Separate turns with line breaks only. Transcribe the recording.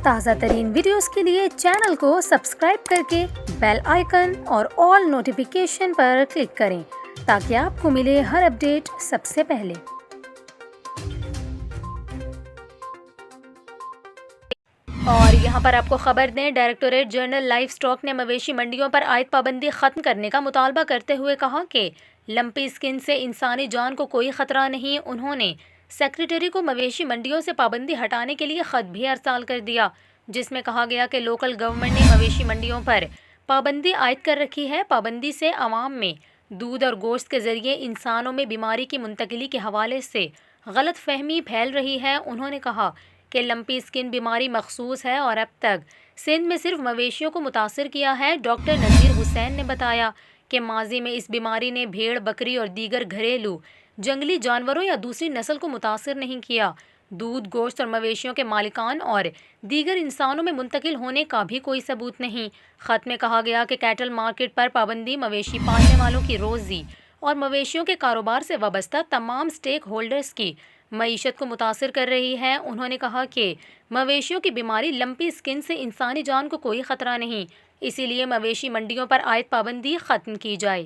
تازہ ترین ویڈیوز کے لیے چینل کو سبسکرائب کر کے بیل آئیکن اور آل نوٹیفیکیشن پر کلک کریں تاکہ آپ کو ملے ہر اپڈیٹ سب سے پہلے۔ اور یہاں پر آپ کو خبر دیں، ڈائریکٹوریٹ جنرل لائف اسٹاک نے مویشی منڈیوں پر عائد پابندی ختم کرنے کا مطالبہ کرتے ہوئے کہا کہ لمپی اسکن سے انسانی جان کو کوئی خطرہ نہیں۔ انہوں نے سیکریٹری کو مویشی منڈیوں سے پابندی ہٹانے کے لیے خط بھی ارسال کر دیا، جس میں کہا گیا کہ لوکل گورنمنٹ نے مویشی منڈیوں پر پابندی عائد کر رکھی ہے۔ پابندی سے عوام میں دودھ اور گوشت کے ذریعے انسانوں میں بیماری کی منتقلی کے حوالے سے غلط فہمی پھیل رہی ہے۔ انہوں نے کہا کہ لمپی اسکن بیماری مخصوص ہے اور اب تک سندھ میں صرف مویشیوں کو متاثر کیا ہے۔ ڈاکٹر نذیر حسین نے بتایا کہ ماضی میں اس بیماری نے بھیڑ، بکری اور دیگر گھریلو جنگلی جانوروں یا دوسری نسل کو متاثر نہیں کیا۔ دودھ، گوشت اور مویشیوں کے مالکان اور دیگر انسانوں میں منتقل ہونے کا بھی کوئی ثبوت نہیں۔ خط میں کہا گیا کہ کیٹل مارکیٹ پر پابندی مویشی پالنے والوں کی روزی اور مویشیوں کے کاروبار سے وابستہ تمام سٹیک ہولڈرز کی معیشت کو متاثر کر رہی ہے۔ انہوں نے کہا کہ مویشیوں کی بیماری لمپی اسکن سے انسانی جان کو کوئی خطرہ نہیں، اسی لیے مویشی منڈیوں پر عائد پابندی ختم کی جائے۔